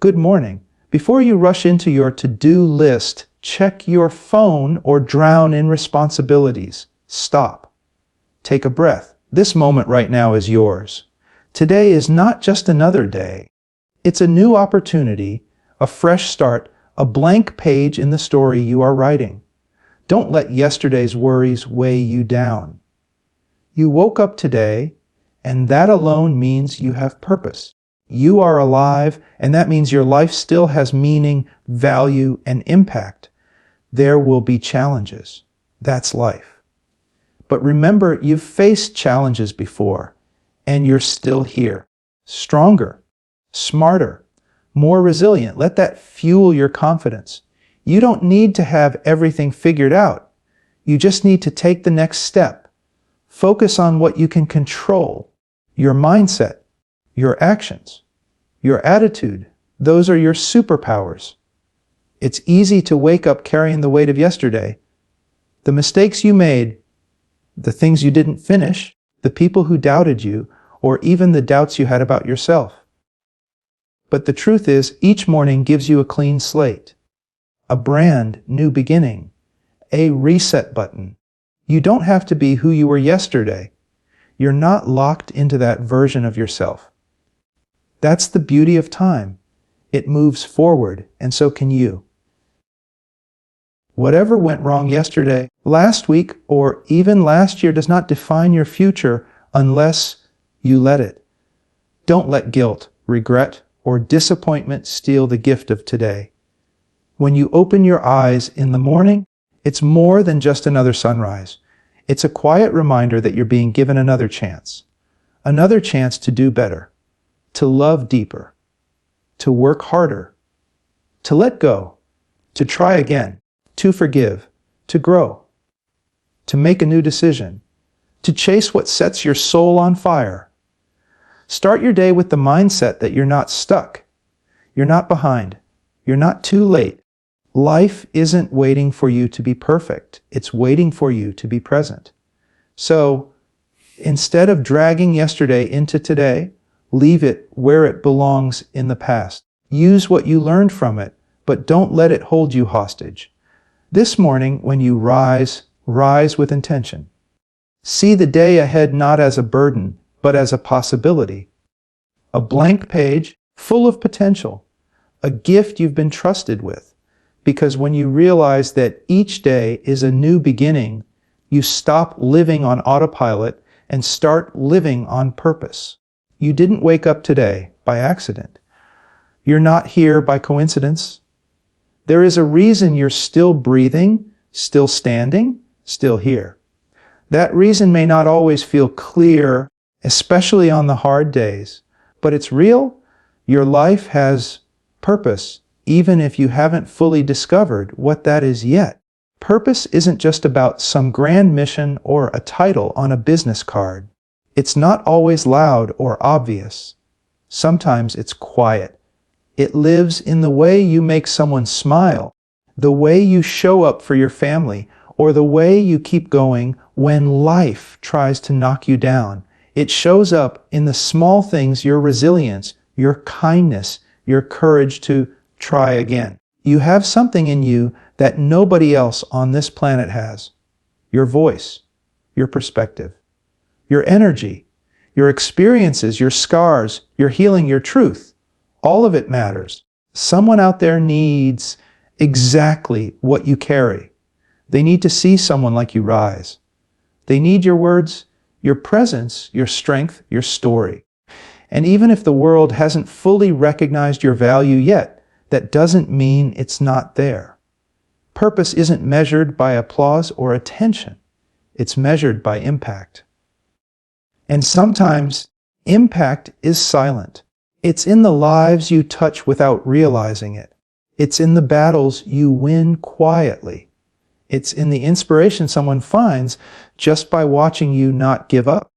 Good morning. Before you rush into your to-do list, check your phone or drown in responsibilities. Stop. Take a breath. This moment right now is yours. Today is not just another day. It's a new opportunity, a fresh start, a blank page in the story you are writing. Don't let yesterday's worries weigh you down. You woke up today, and that alone means you have purpose. You are alive, and that means your life still has meaning, value, and impact. There will be challenges. That's life. But remember, you've faced challenges before, and you're still here. Stronger, smarter, more resilient. Let that fuel your confidence. You don't need to have everything figured out. You just need to take the next step. Focus on what you can control. Your mindset, your actions, your attitude. Those are your superpowers. It's easy to wake up carrying the weight of yesterday. The mistakes you made, the things you didn't finish, the people who doubted you, or even the doubts you had about yourself. But the truth is, each morning gives you a clean slate, a brand new beginning, a reset button. You don't have to be who you were yesterday. You're not locked into that version of yourself. That's the beauty of time. It moves forward, and so can you. Whatever went wrong yesterday, last week, or even last year does not define your future unless you let it. Don't let guilt, regret, or disappointment steal the gift of today. When you open your eyes in the morning, it's more than just another sunrise. It's a quiet reminder that you're being given another chance to do better, to love deeper, to work harder, to let go, to try again, to forgive, to grow, to make a new decision, to chase what sets your soul on fire. Start your day with the mindset that you're not stuck, you're not behind, you're not too late. Life isn't waiting for you to be perfect. It's waiting for you to be present. So, instead of dragging yesterday into today, leave it where it belongs in the past. Use what you learned from it, but don't let it hold you hostage. This morning, when you rise with intention. See the day ahead not as a burden, but as a possibility. A blank page full of potential, a gift you've been trusted with. Because when you realize that each day is a new beginning, you stop living on autopilot and start living on purpose. You didn't wake up today by accident. You're not here by coincidence. There is a reason you're still breathing, still standing, still here. That reason may not always feel clear, especially on the hard days, but it's real. Your life has purpose, even if you haven't fully discovered what that is yet. Purpose isn't just about some grand mission or a title on a business card. It's not always loud or obvious. Sometimes it's quiet. It lives in the way you make someone smile, the way you show up for your family, or the way you keep going when life tries to knock you down. It shows up in the small things, your resilience, your kindness, your courage to try again. You have something in you that nobody else on this planet has. Your voice, your perspective, your energy, your experiences, your scars, your healing, your truth. All of it matters. Someone out there needs exactly what you carry. They need to see someone like you rise. They need your words, your presence, your strength, your story. And even if the world hasn't fully recognized your value yet, that doesn't mean it's not there. Purpose isn't measured by applause or attention. It's measured by impact. And sometimes impact is silent. It's in the lives you touch without realizing it. It's in the battles you win quietly. It's in the inspiration someone finds just by watching you not give up.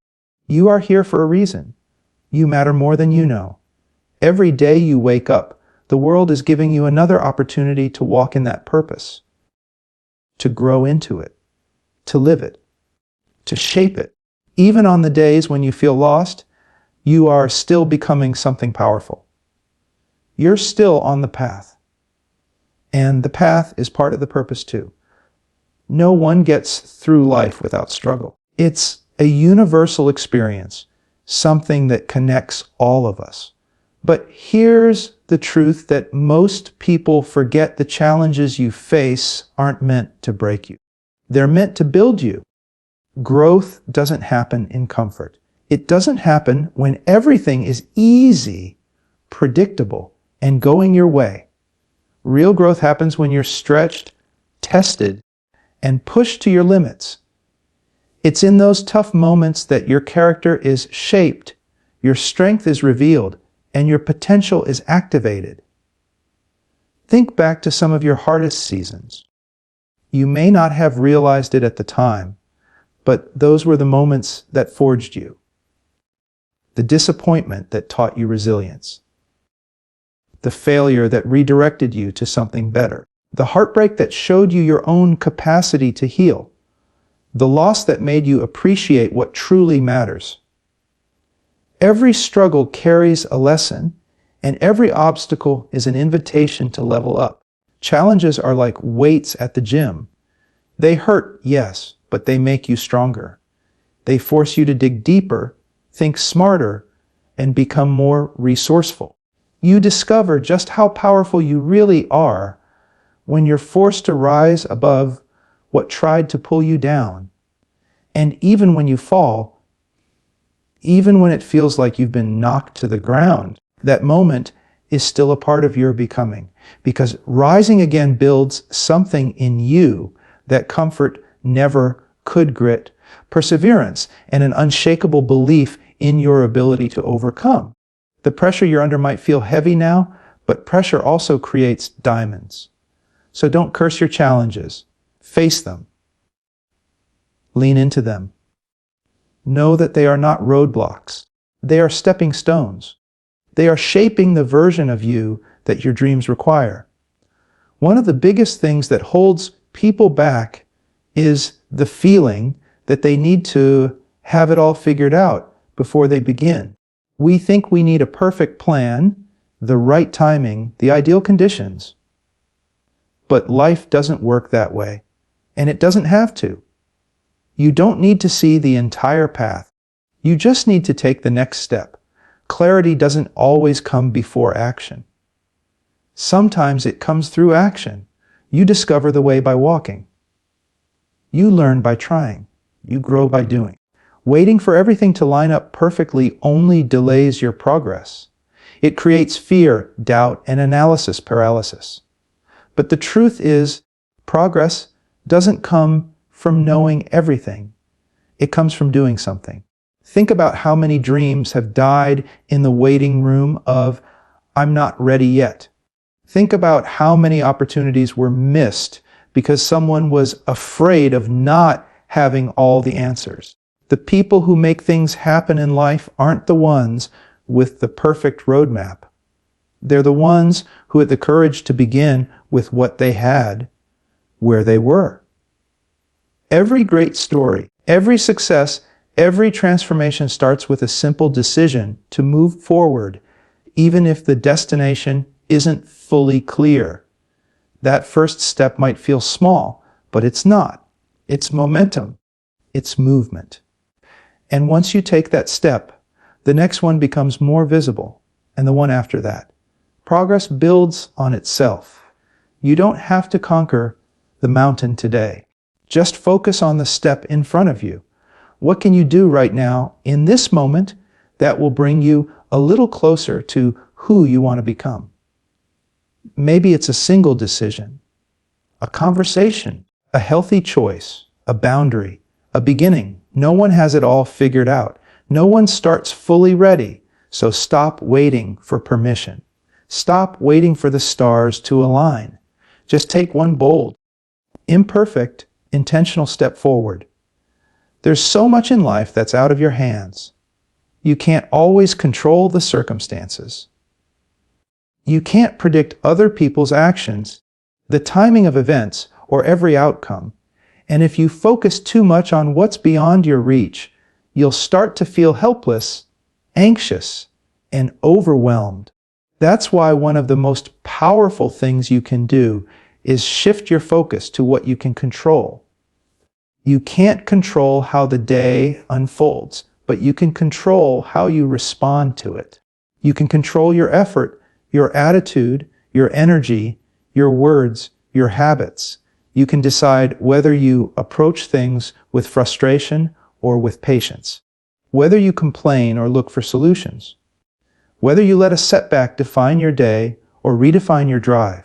You are here for a reason. You matter more than you know. Every day you wake up, the world is giving you another opportunity to walk in that purpose, to grow into it, to live it, to shape it. Even on the days when you feel lost, you are still becoming something powerful. You're still on the path. And the path is part of the purpose too. No one gets through life without struggle. It's a universal experience, something that connects all of us. But here's the truth that most people forget: the challenges you face aren't meant to break you. They're meant to build you. Growth doesn't happen in comfort. It doesn't happen when everything is easy, predictable, and going your way. Real growth happens when you're stretched, tested, and pushed to your limits. It's in those tough moments that your character is shaped, your strength is revealed, and your potential is activated. Think back to some of your hardest seasons. You may not have realized it at the time, but those were the moments that forged you. The disappointment that taught you resilience. The failure that redirected you to something better. The heartbreak that showed you your own capacity to heal. The loss that made you appreciate what truly matters. Every struggle carries a lesson, and every obstacle is an invitation to level up. Challenges are like weights at the gym. They hurt, yes, but they make you stronger. They force you to dig deeper, think smarter, and become more resourceful. You discover just how powerful you really are when you're forced to rise above what tried to pull you down. And even when you fall, even when it feels like you've been knocked to the ground, that moment is still a part of your becoming, because rising again builds something in you that comfort never could. Grit, perseverance, and an unshakable belief in your ability to overcome. The pressure you're under might feel heavy now, but pressure also creates diamonds. So don't curse your challenges. Face them. Lean into them. Know that they are not roadblocks. They are stepping stones. They are shaping the version of you that your dreams require. One of the biggest things that holds people back is the feeling that they need to have it all figured out before they begin. We think we need a perfect plan, the right timing, the ideal conditions. But life doesn't work that way, and it doesn't have to. You don't need to see the entire path. You just need to take the next step. Clarity doesn't always come before action. Sometimes it comes through action. You discover the way by walking. You learn by trying. You grow by doing. Waiting for everything to line up perfectly only delays your progress. It creates fear, doubt, and analysis paralysis. But the truth is, progress doesn't come from knowing everything. It comes from doing something. Think about how many dreams have died in the waiting room of, "I'm not ready yet." Think about how many opportunities were missed because someone was afraid of not having all the answers. The people who make things happen in life aren't the ones with the perfect roadmap. They're the ones who had the courage to begin with what they had, where they were. Every great story, every success, every transformation starts with a simple decision to move forward, even if the destination isn't fully clear. That first step might feel small, but it's not. It's momentum. It's movement. And once you take that step, the next one becomes more visible, and the one after that. Progress builds on itself. You don't have to conquer the mountain today. Just focus on the step in front of you. What can you do right now, in this moment, that will bring you a little closer to who you want to become? Maybe it's a single decision, a conversation, a healthy choice, a boundary, a beginning. No one has it all figured out. No one starts fully ready. So stop waiting for permission. Stop waiting for the stars to align. Just take one bold, imperfect, intentional step forward. There's so much in life that's out of your hands. You can't always control the circumstances. You can't predict other people's actions, the timing of events, or every outcome. And if you focus too much on what's beyond your reach, you'll start to feel helpless, anxious, and overwhelmed. That's why one of the most powerful things you can do is shift your focus to what you can control. You can't control how the day unfolds, but you can control how you respond to it. You can control your effort, your attitude, your energy, your words, your habits. You can decide whether you approach things with frustration or with patience, whether you complain or look for solutions, whether you let a setback define your day or redefine your drive.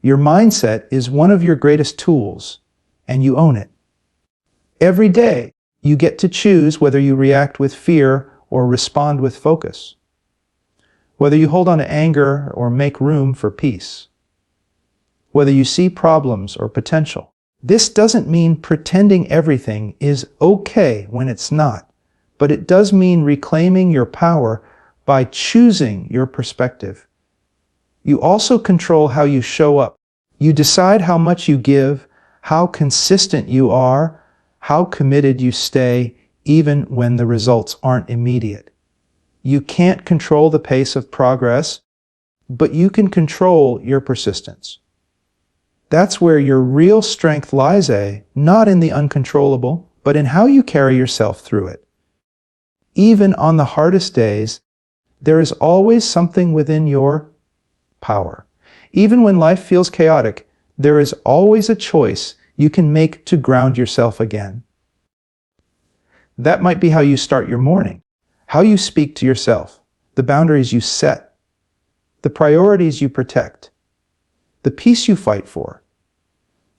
Your mindset is one of your greatest tools, and you own it. Every day, you get to choose whether you react with fear or respond with focus, whether you hold on to anger or make room for peace, whether you see problems or potential. This doesn't mean pretending everything is okay when it's not, but it does mean reclaiming your power by choosing your perspective. You also control how you show up. You decide how much you give, how consistent you are, how committed you stay, even when the results aren't immediate. You can't control the pace of progress, but you can control your persistence. That's where your real strength lies, not in the uncontrollable, but in how you carry yourself through it. Even on the hardest days, there is always something within your power. Even when life feels chaotic, there is always a choice you can make to ground yourself again. That might be how you start your morning, how you speak to yourself, the boundaries you set, the priorities you protect, the peace you fight for.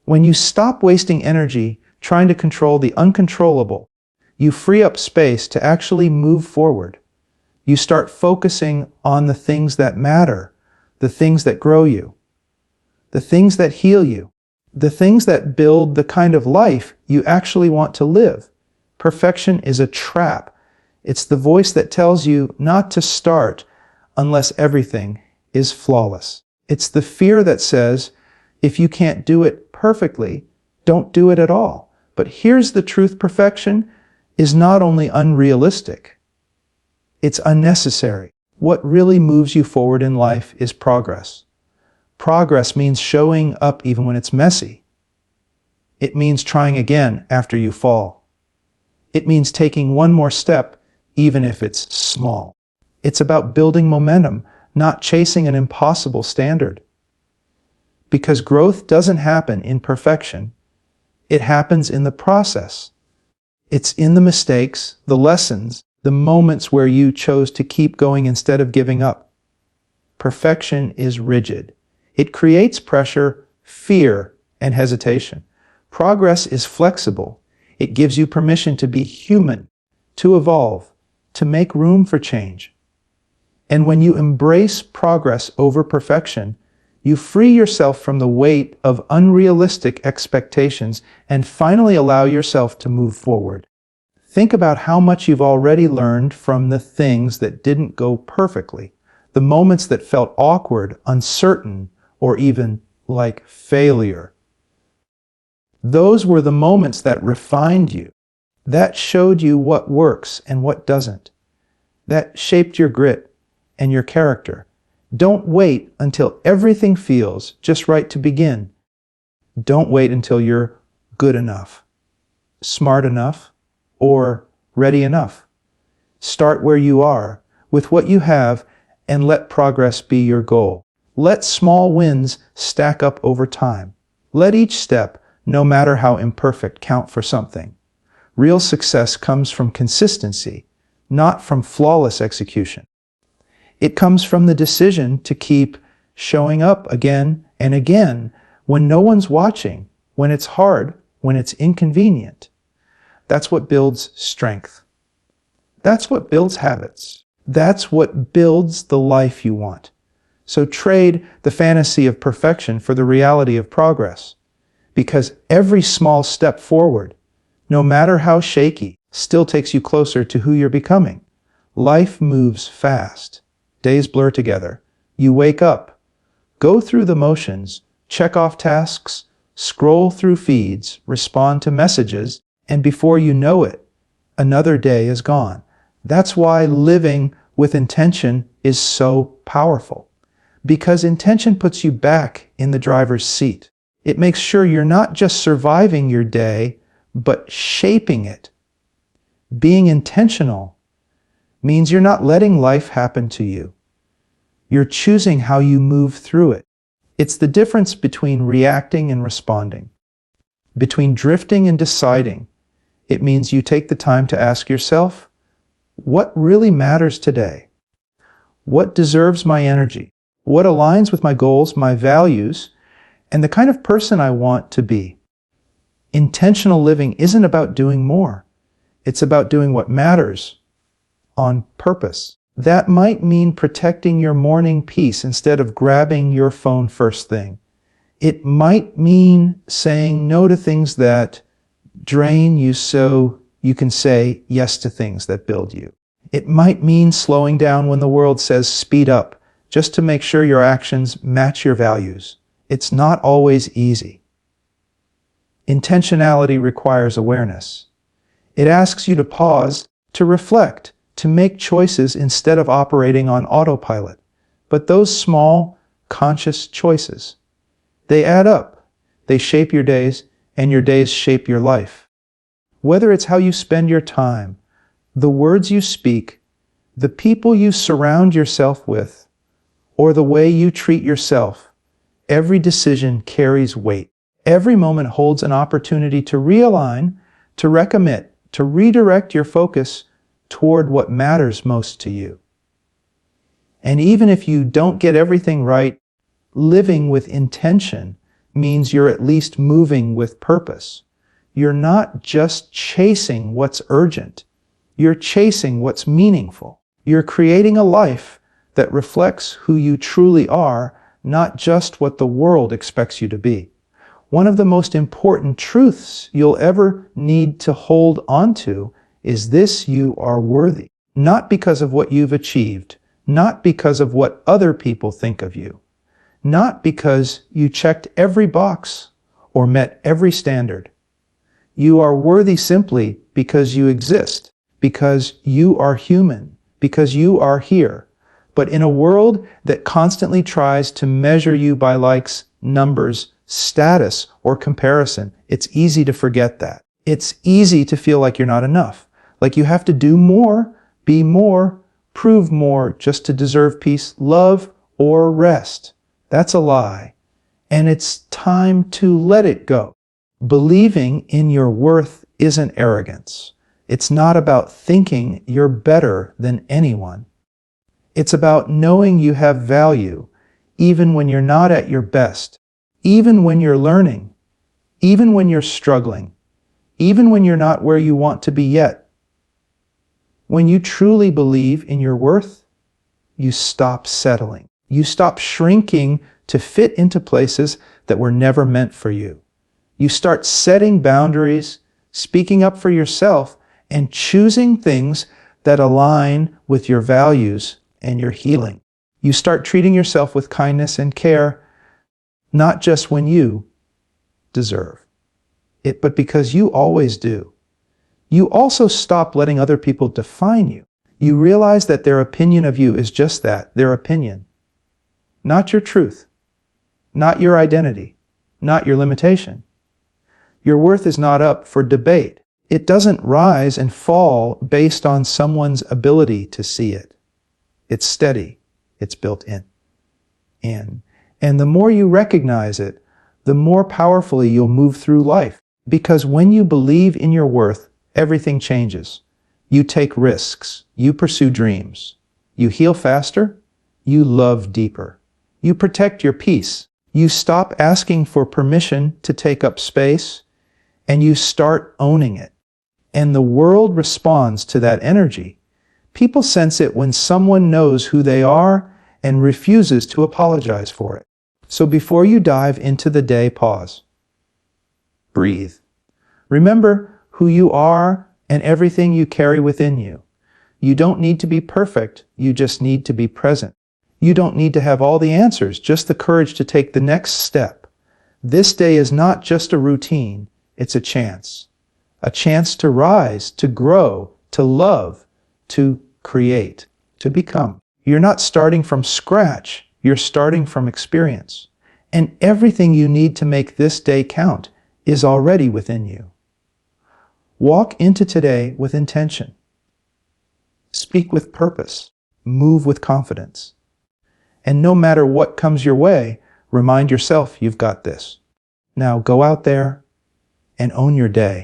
When you stop wasting energy trying to control the uncontrollable, you free up space to actually move forward. You start focusing on the things that matter, the things that grow you, the things that heal you, the things that build the kind of life you actually want to live. Perfection is a trap. It's the voice that tells you not to start unless everything is flawless. It's the fear that says, if you can't do it perfectly, don't do it at all. But here's the truth: perfection is not only unrealistic, it's unnecessary. What really moves you forward in life is progress. Progress means showing up even when it's messy. It means trying again after you fall. It means taking one more step, even if it's small. It's about building momentum, not chasing an impossible standard. Because growth doesn't happen in perfection. It happens in the process. It's in the mistakes, the lessons, the moments where you chose to keep going instead of giving up. Perfection is rigid. It creates pressure, fear, and hesitation. Progress is flexible. It gives you permission to be human, to evolve, to make room for change. And when you embrace progress over perfection, you free yourself from the weight of unrealistic expectations and finally allow yourself to move forward. Think about how much you've already learned from the things that didn't go perfectly, the moments that felt awkward, uncertain, or even like failure. Those were the moments that refined you, that showed you what works and what doesn't, that shaped your grit and your character. Don't wait until everything feels just right to begin. Don't wait until you're good enough, smart enough, or ready enough. Start where you are, with what you have, and let progress be your goal. Let small wins stack up over time. Let each step, no matter how imperfect, count for something. Real success comes from consistency, not from flawless execution. It comes from the decision to keep showing up again and again when no one's watching, when it's hard, when it's inconvenient. That's what builds strength. That's what builds habits. That's what builds the life you want. So trade the fantasy of perfection for the reality of progress. Because every small step forward, no matter how shaky, still takes you closer to who you're becoming. Life moves fast. Days blur together. You wake up, go through the motions, check off tasks, scroll through feeds, respond to messages, and before you know it, another day is gone. That's why living with intention is so powerful. Because intention puts you back in the driver's seat. It makes sure you're not just surviving your day, but shaping it. Being intentional means you're not letting life happen to you. You're choosing how you move through it. It's the difference between reacting and responding, between drifting and deciding. It means you take the time to ask yourself, what really matters today? What deserves my energy? What aligns with my goals, my values, and the kind of person I want to be? Intentional living isn't about doing more. It's about doing what matters on purpose. That might mean protecting your morning peace instead of grabbing your phone first thing. It might mean saying no to things that drain you so you can say yes to things that build you. It might mean slowing down when the world says speed up, just to make sure your actions match your values. It's not always easy. Intentionality requires awareness. It asks you to pause, to reflect, to make choices instead of operating on autopilot. But those small, conscious choices, they add up. They shape your days, and your days shape your life. Whether it's how you spend your time, the words you speak, the people you surround yourself with, or the way you treat yourself, every decision carries weight. Every moment holds an opportunity to realign, to recommit, to redirect your focus toward what matters most to you. And even if you don't get everything right, living with intention means you're at least moving with purpose. You're not just chasing what's urgent. You're chasing what's meaningful. You're creating a life that reflects who you truly are, not just what the world expects you to be. One of the most important truths you'll ever need to hold onto is this: you are worthy. Not because of what you've achieved, not because of what other people think of you, not because you checked every box or met every standard. You are worthy simply because you exist, because you are human, because you are here. But in a world that constantly tries to measure you by likes, numbers, status, or comparison, it's easy to forget that. It's easy to feel like you're not enough, like you have to do more, be more, prove more just to deserve peace, love, or rest. That's a lie. And it's time to let it go. Believing in your worth isn't arrogance. It's not about thinking you're better than anyone. It's about knowing you have value, even when you're not at your best, even when you're learning, even when you're struggling, even when you're not where you want to be yet. When you truly believe in your worth, you stop settling. You stop shrinking to fit into places that were never meant for you. You start setting boundaries, speaking up for yourself, and choosing things that align with your values and your healing. You start treating yourself with kindness and care, not just when you deserve it, but because you always do. You also stop letting other people define you. You realize that their opinion of you is just that, their opinion, not your truth, not your identity, not your limitation. Your worth is not up for debate. It doesn't rise and fall based on someone's ability to see it. It's steady. It's built in. And the more you recognize it, the more powerfully you'll move through life. Because when you believe in your worth, everything changes. You take risks. You pursue dreams. You heal faster. You love deeper. You protect your peace. You stop asking for permission to take up space, and you start owning it. And the world responds to that energy. People sense it when someone knows who they are and refuses to apologize for it. So before you dive into the day, pause. Breathe. Remember who you are and everything you carry within you. You don't need to be perfect. You just need to be present. You don't need to have all the answers, just the courage to take the next step. This day is not just a routine. It's a chance to rise, to grow, to love, to create, to become. You're not starting from scratch. You're starting from experience. And everything you need to make this day count is already within you. Walk into today with intention. Speak with purpose. Move with confidence. And no matter what comes your way, remind yourself you've got this. Now go out there and own your day.